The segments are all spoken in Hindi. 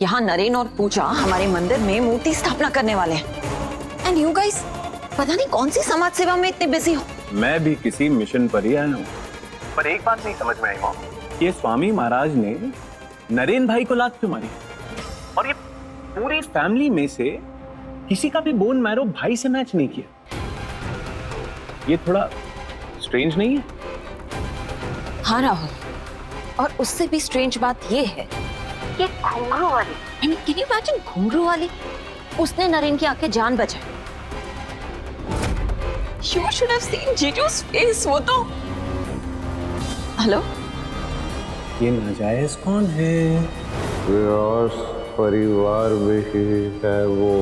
यहाँ नरेन और पूजा हमारे मंदिर में मूर्ति स्थापना करने वाले हैं। एंड यू गाइस पता नहीं कौन सी समाज सेवा में इतने बिजी हो। मैं भी किसी मिशन पर ही आया हूँ, पर एक बात नहीं समझ में आई मॉम, ये स्वामी महाराज ने नरेन भाई को लात क्यों मारी, और ये पूरी फैमिली में से किसी का भी बोन मैरो भाई से मैच नहीं किया। ये थोड़ा स्ट्रेंज नहीं है? हाँ राहुल, और उससे भी स्ट्रेंज बात ये है कि घुंघरू वाली, कैन यू इमेजिन, घुंघरू वाली उसने नरेन की आंखें जान बचाई। You should have seen जीजू's face, वो तो। हेलो, ये नाजायज कौन है? व्यास परिवार में ही है वो।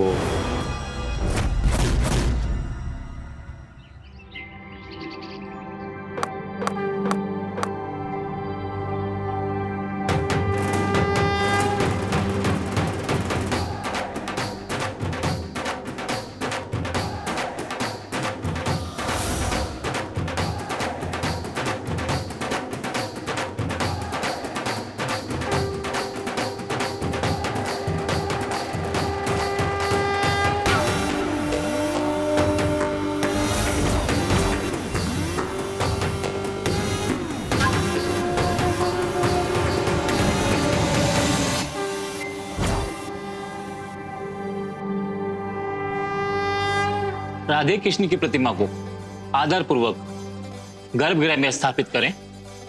राधे कृष्ण की प्रतिमा को आदर पूर्वक गर्भगृह में स्थापित करें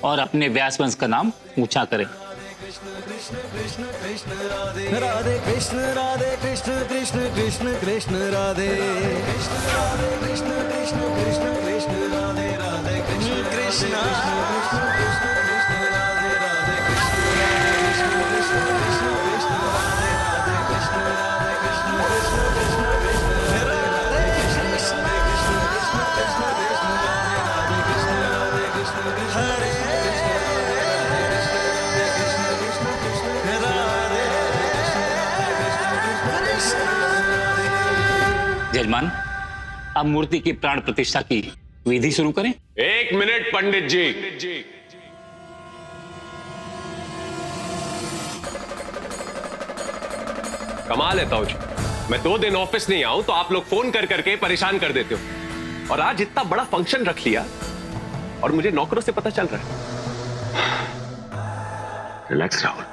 और अपने व्यास वंश का नाम ऊंचा करें। राधे कृष्ण कृष्ण कृष्ण कृष्ण राधे कृष्ण कृष्ण कृष्ण कृष्ण राधे राधे कृष्ण कृष्ण कृष्ण कृष्ण कृष्ण राधे राधे कृष्ण कृष्ण कृष्ण कृष्ण कृष्ण राधे राधे कृष्ण कृष्ण कृष्ण कृष्ण राधे कृष्ण कृष्ण कृष्ण कृष्ण राधे राधे कृष्ण कृष्ण हरे जजमान, अब मूर्ति की प्राण प्रतिष्ठा की विधि शुरू करें। 1 मिनट पंडित जी। कमाल है ताऊ जी, मैं 2 दिन ऑफिस नहीं आऊं तो आप लोग फोन कर करके परेशान कर देते हो, और आज इतना बड़ा फंक्शन रख लिया और मुझे नौकरों से पता चल रहा है। रिलैक्स राहुल।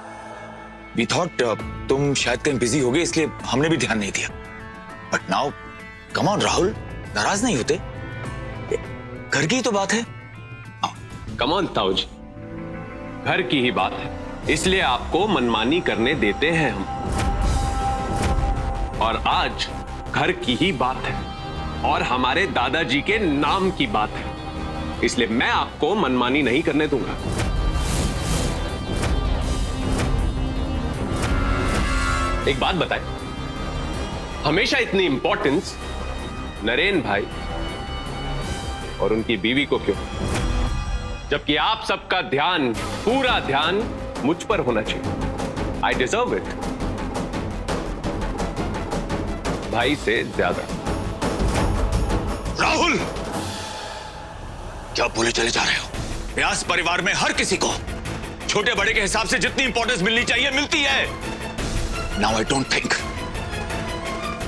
वी थॉट तुम शायद कहीं बिजी हो गए, इसलिए हमने भी ध्यान नहीं दिया। But now come on Rahul, नाराज नहीं होते, घर की ही तो बात है। कम ऑन ताऊ जी, घर की ही बात है, इसलिए आपको मनमानी करने देते हैं हम, और आज घर की ही बात है और हमारे दादाजी के नाम की बात है, इसलिए मैं आपको मनमानी नहीं करने दूंगा। एक बात बताएं, हमेशा इतनी इंपॉर्टेंस नरेन भाई और उनकी बीवी को क्यों, जबकि आप सबका ध्यान, पूरा ध्यान मुझ पर होना चाहिए। आई डिजर्व इट, भाई से ज्यादा। राहुल, क्या बोले चले जा रहे हो? व्यास परिवार में हर किसी को छोटे बड़े के हिसाब से जितनी इंपॉर्टेंस मिलनी चाहिए मिलती है। नाउ आई डोंट थिंक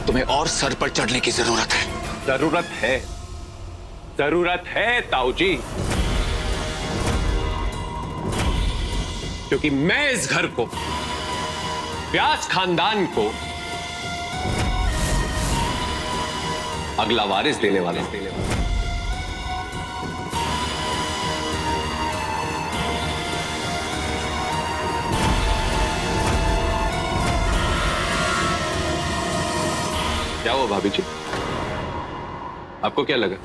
तुम्हें और सर पर चढ़ने की जरूरत है। जरूरत है ताऊ जी, क्योंकि मैं इस घर को, व्यास खानदान को अगला वारिस देने वाला हूं। क्या हुआ भाभी जी, आपको क्या लगा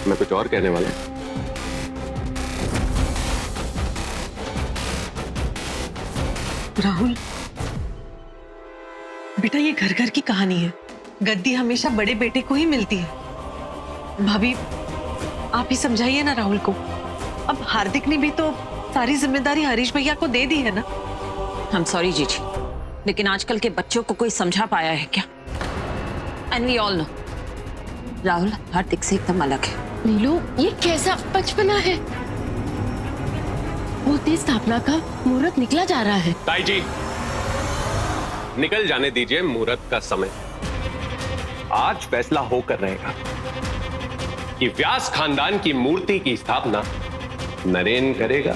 मैं कुछ और कहने वाला? राहुल बेटा, ये घर घर की कहानी है, गद्दी हमेशा बड़े बेटे को ही मिलती है। भाभी आप ही समझाइए ना राहुल को। अब हार्दिक ने भी तो सारी जिम्मेदारी हरीश भैया को दे दी है ना। I'm sorry जीजी, लेकिन आजकल के बच्चों को कोई समझा पाया है क्या? And we all know Rahul Hardik से एकदम अलग है। नीलू, ये कैसा बचपना है? मूर्ति स्थापना का मुहूर्त निकला जा रहा है। ताई जी, निकल जाने दीजिए मुहूर्त का समय। आज फैसला होकर रहेगा कि व्यास खानदान की मूर्ति की स्थापना नरेन करेगा।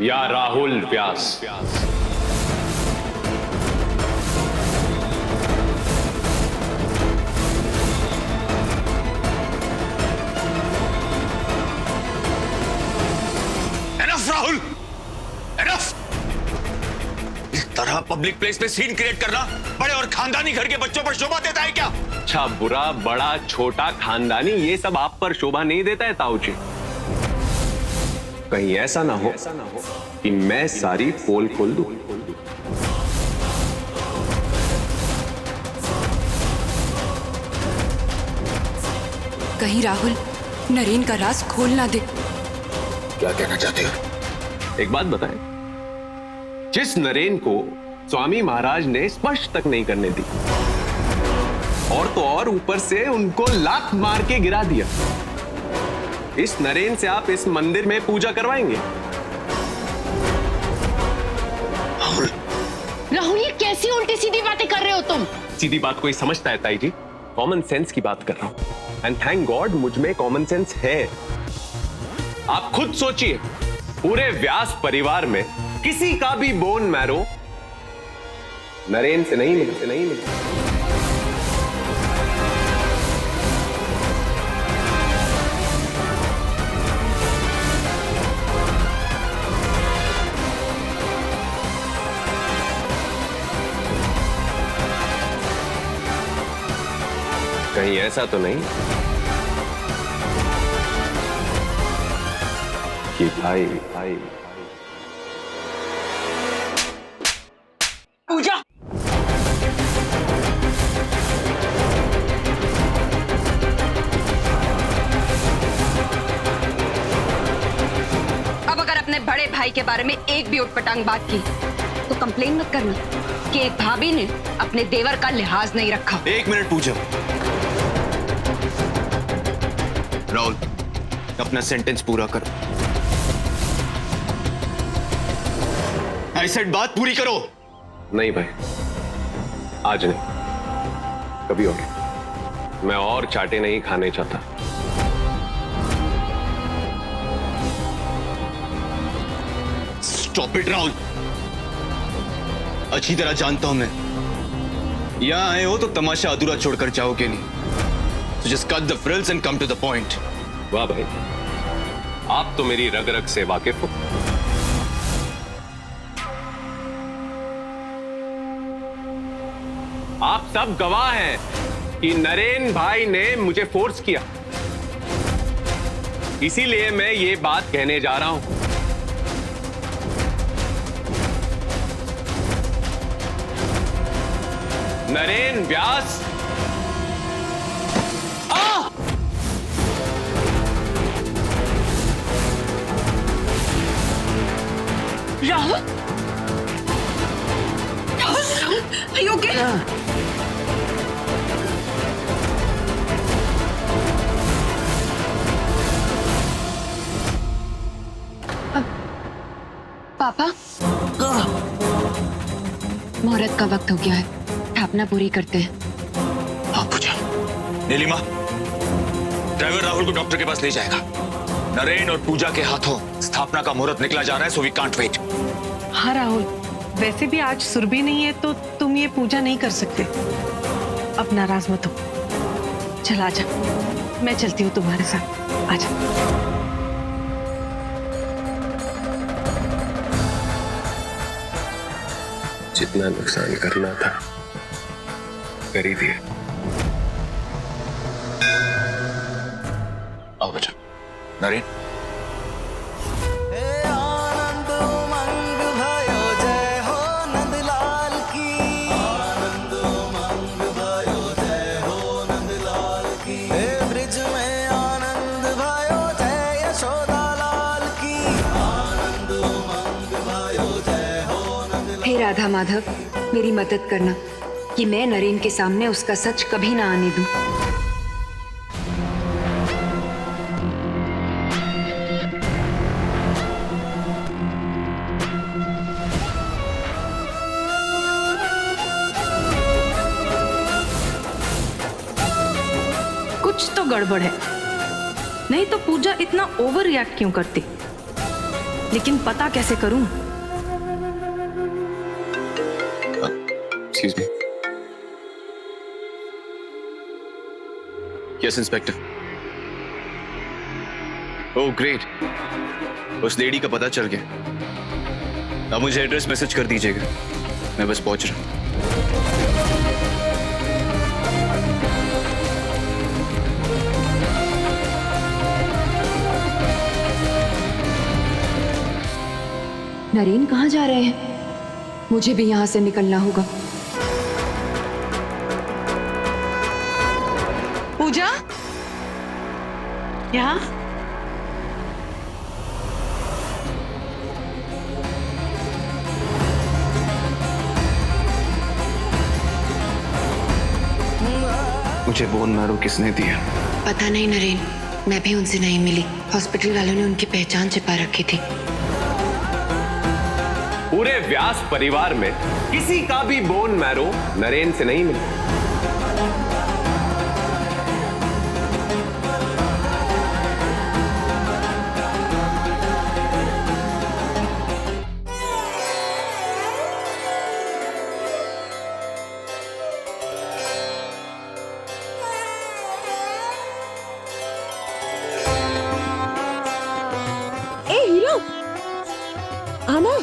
या राहुल व्यास। Enough Rahul, enough. इस तरह पब्लिक प्लेस पे सीन क्रिएट करना बड़े और खानदानी घर के बच्चों पर शोभा देता है क्या? अच्छा बुरा बड़ा छोटा खानदानी ये सब आप पर शोभा नहीं देता है ताऊ जी। कहीं ऐसा ना हो कि मैं सारी पोल खोल दूं। कहीं राहुल नरेन का राज खोल ना दे। क्या कहना चाहते हो? एक बात बताएं, जिस नरेन को स्वामी महाराज ने स्पर्श तक नहीं करने दी और तो और ऊपर से उनको लात मार के गिरा दिया, इस नरेन से आप इस मंदिर में पूजा करवाएंगे? राहुल ये कैसी उल्टी सीधी बातें कर रहे हो तुम? सीधी बात कोई समझता है ताई जी? कॉमन सेंस की बात कर रहा हूं। एंड थैंक गॉड मुझ में कॉमन सेंस है। आप खुद सोचिए, पूरे व्यास परिवार में किसी का भी बोन मैरो नरेन से नहीं मिला। कहीं ऐसा तो नहीं कि भाई पूजा अब अगर अपने बड़े भाई के बारे में एक भी उटपटांग बात की तो कंप्लेन मत करना कि एक भाभी ने अपने देवर का लिहाज नहीं रखा। एक मिनट पूजा। राहुल अपना सेंटेंस पूरा करो। आई सेड बात पूरी करो। नहीं भाई, आज नहीं, कभी और। मैं और चाटे नहीं खाने चाहता। Stop it Rahul. अच्छी तरह जानता हूं मैं, यहां आए हो तो तमाशा अधूरा छोड़कर जाओगे नहीं। So just cut the frills and come to the point. वाह भाई, आप तो मेरी रग रग से वाकिफ हो। आप सब गवाह हैं कि नरेन भाई ने मुझे फोर्स किया, इसीलिए मैं ये बात कहने जा रहा हूं। नरेन व्यास राहुल are you okay? पापा, मुहूर्त का वक्त हो गया है, स्थापना पूरी करते हैं। हाँ पूजा। नीलिमा, ड्राइवर राहुल को डॉक्टर के पास ले जाएगा। नरेन और पूजा के हाथों स्थापना का मुहूर्त निकला जा रहा है, सो वी कांट वेट। हाँ राहुल, वैसे भी आज सुरभि नहीं है तो तुम ये पूजा नहीं कर सकते। अब नाराज मत हो। चल आजा, मैं चलती हूँ तुम्हारे साथ। आजा। जितना नुकसान करना था कर ही दिया। आओ बेटा। नरेन, आनंद उमंग भयो जय हो नंदलाल की। आनंद उमंग भयो जय हो नंदलाल की। ब्रिज में आनंद भयो जय यशोदा लाल की। आनंद उमंग भयो जय हो नंदलाल। हे राधा माधव, मेरी मदद करना कि मैं नरेन के सामने उसका सच कभी ना आने दूं। कुछ तो गड़बड़ है, नहीं तो पूजा इतना ओवर रिएक्ट क्यों करती? लेकिन पता कैसे करूं? Excuse me. Yes inspector. Oh great, उस लेडी का पता चल गया। अब मुझे एड्रेस मैसेज कर दीजिएगा, मैं बस पहुंच रहा हूं। नरेन कहाँ जा रहे हैं? मुझे भी यहाँ से निकलना होगा। पूजा, यहाँ मुझे बोन मैरो किसने दिया? पता नहीं नरेन, मैं भी उनसे नहीं मिली। हॉस्पिटल वालों ने उनकी पहचान छिपा रखी थी। पूरे व्यास परिवार में किसी का भी बोन मैरो नरेन से नहीं मिला। ए हीरो, आना।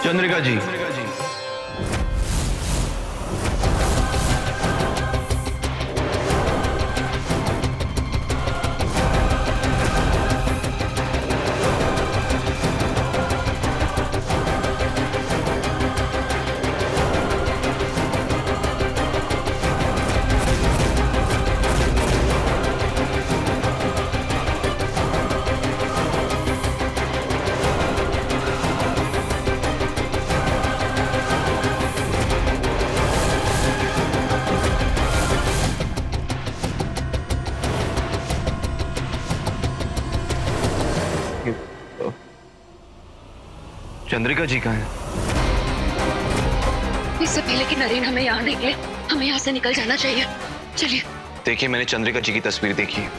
चंद्रिका जी, चंद्रिका जी कहाँ हैं? इससे पहले कि नरेन हमें यहाँ निकले, हमें यहाँ से निकल जाना चाहिए। चलिए। देखिए, मैंने चंद्रिका जी की तस्वीर देखी है,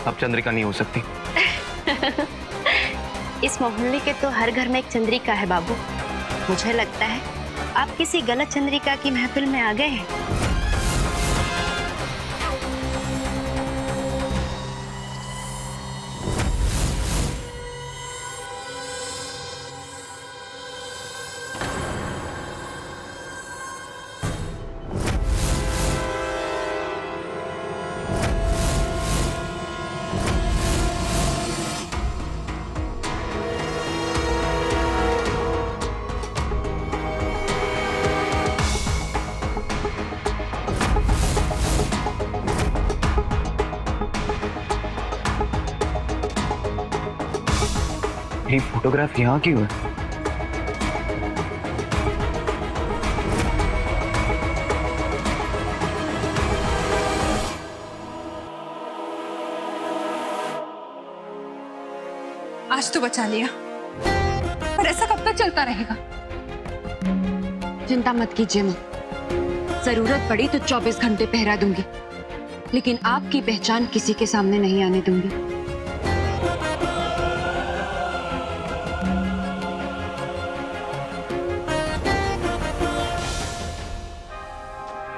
अब चंद्रिका नहीं हो सकती। इस मोहल्ले के तो हर घर में एक चंद्रिका है बाबू। मुझे लगता है आप किसी गलत चंद्रिका की महफिल में आ गए हैं। ये फोटोग्राफ यहाँ की हुआ? आज तो बचा लिया, पर ऐसा कब तक चलता रहेगा? चिंता मत कीजिए माँ, जरूरत पड़ी तो 24 घंटे पहरा दूंगी, लेकिन आपकी पहचान किसी के सामने नहीं आने दूंगी।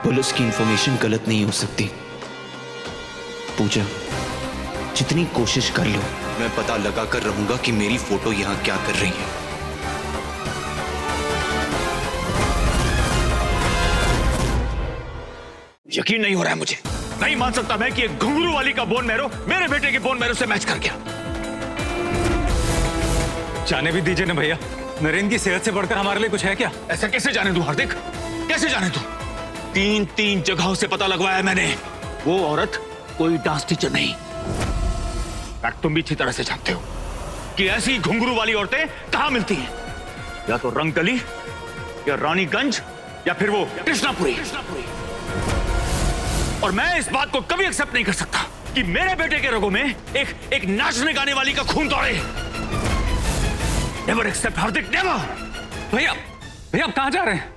पुलिस की इंफॉर्मेशन गलत नहीं हो सकती। पूजा, जितनी कोशिश कर लो, मैं पता लगा कर रहूंगा कि मेरी फोटो यहाँ क्या कर रही है। यकीन नहीं हो रहा है मुझे, नहीं मान सकता मैं कि एक घुंघरू वाली का बोन मैरो मेरे बेटे के बोन मैरो से मैच कर गया। जाने भी दीजिए ना भैया, नरेन की सेहत से बढ़कर हमारे लिए कुछ है क्या? ऐसा कैसे जाने दूं हार्दिक, कैसे जाने दूं? 3 जगहों से पता लगवाया मैंने, वो औरत कोई डांस टीचर नहीं। तुम भी अच्छी तरह से जानते हो कि ऐसी घुंघरू वाली औरतें कहां मिलती हैं, या तो रंगकली, या रानीगंज, या फिर वो कृष्णापुरी। और मैं इस बात को कभी एक्सेप्ट नहीं कर सकता कि मेरे बेटे के रगों में एक नाचने गाने वाली का खून दौड़े। नेवर एक्सेप्ट हार्दिक, नेवर। भैया भैया आप कहां जा रहे हैं?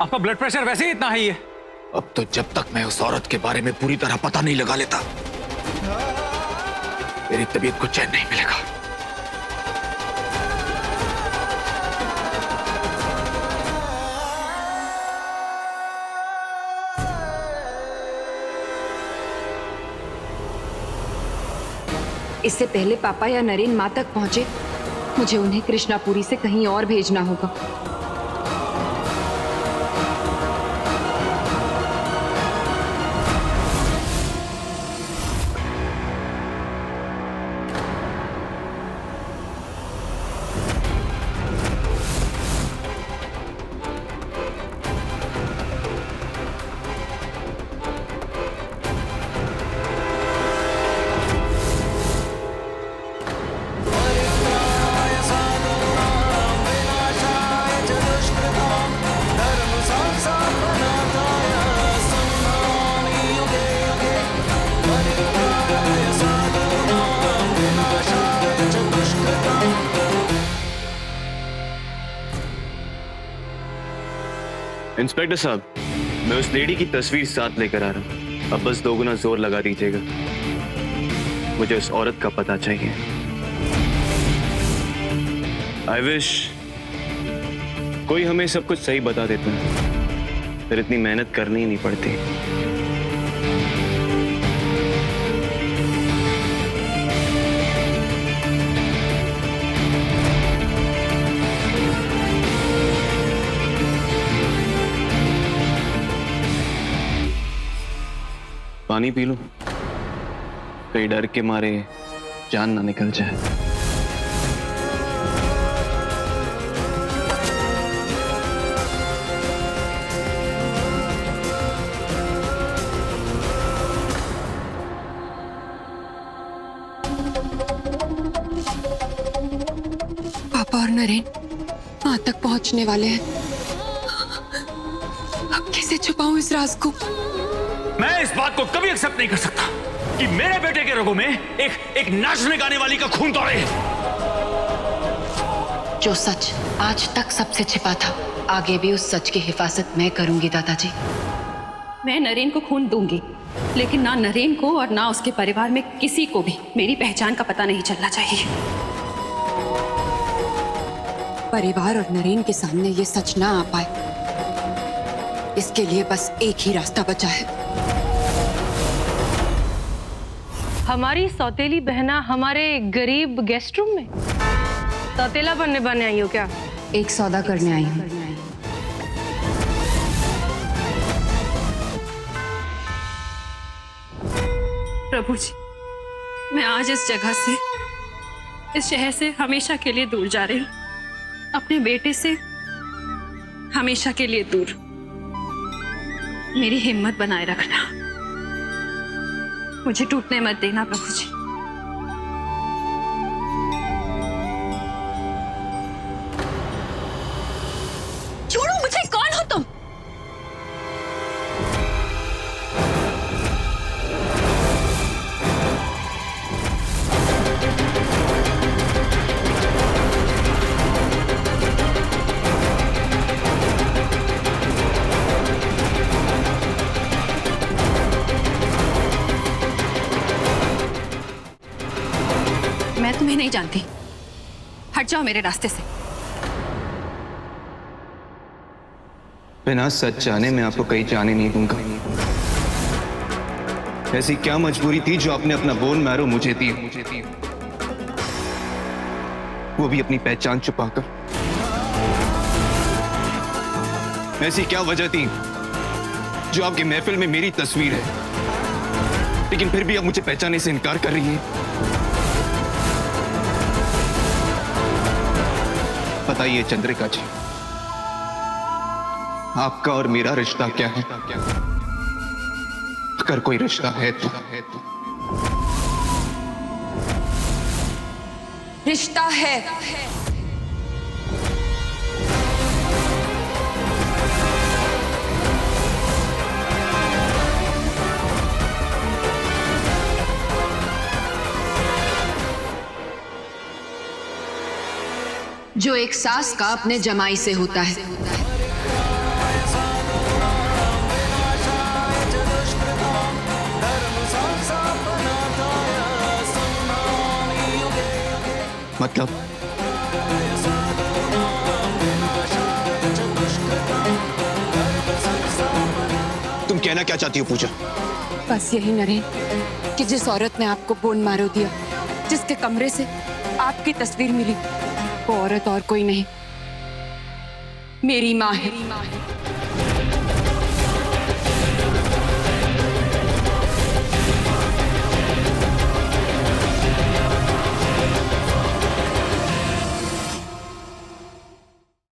आपका ब्लड प्रेशर वैसे ही इतना हाई है। अब तो जब तक मैं उस औरत के बारे में पूरी तरह पता नहीं लगा लेता, मेरी तबीयत को चैन नहीं मिलेगा। इससे पहले पापा या नरेन माँ तक पहुंचे, मुझे उन्हें कृष्णापुरी से कहीं और भेजना होगा। इंस्पेक्टर साहब, मैं उस लेडी की तस्वीर साथ लेकर आ रहा हूं। अब बस 2 गुना जोर लगा दीजिएगा, मुझे उस औरत का पता चाहिए। आई विश कोई हमें सब कुछ सही बता देता, फिर इतनी मेहनत करनी ही नहीं पड़ती। पानी पी लो, कहीं डर के मारे जान ना निकल जाए। पापा और नरेन माँ तक पहुंचने वाले हैं। अब कैसे छुपाऊं इस राज को? मैं इस बात को कभी एक्सेप्ट नहीं कर सकता कि मेरे बेटे के रगों में एक नाचने गाने वाली का खून दौड़े। जो सच आज तक सबसे छिपा था, आगे भी उस सच की हिफाजत मैं करूंगी दादाजी। मैं नरेन को खून दूंगी, लेकिन ना नरेन को और ना उसके परिवार में किसी को भी मेरी पहचान का पता नहीं चलना चाहिए। परिवार और नरेन के सामने ये सच ना आ पाए, इसके लिए बस एक ही रास्ता बचा है। हमारी सौतेली बहना हमारे गरीब गेस्ट रूम में सौतेला बनने आई हो क्या? एक सौदा करने आई हूँ। प्रभु जी, मैं आज इस जगह से, इस शहर से हमेशा के लिए दूर जा रही हूँ, अपने बेटे से हमेशा के लिए दूर। मेरी हिम्मत बनाए रखना, मुझे टूटने मत देना प्रभु जी। छोड़ो मुझे, कौन हो तुम? मैं तुम्हें नहीं जानती, हट जाओ मेरे रास्ते से। बिना सच जाने मैं आपको कहीं जाने नहीं दूंगा। ऐसी क्या मजबूरी थी जो आपने अपना बोन मैरो मुझे दी, वो भी अपनी पहचान छुपाकर? ऐसी क्या वजह थी जो आपकी महफिल में मेरी तस्वीर है, लेकिन फिर भी आप मुझे पहचानने से इनकार कर रही हैं? बताइए चंद्रिका जी, आपका और मेरा रिश्ता क्या है? अगर कोई रिश्ता है तो रिश्ता है। जो एक सास का अपने जमाई से होता है। मतलब तुम कहना क्या चाहती हो पूजा? बस यही नरेन कि जिस औरत ने आपको बोन मारो दिया, जिसके कमरे से आपकी तस्वीर मिली, वो औरत और कोई नहीं, मेरी माँ है।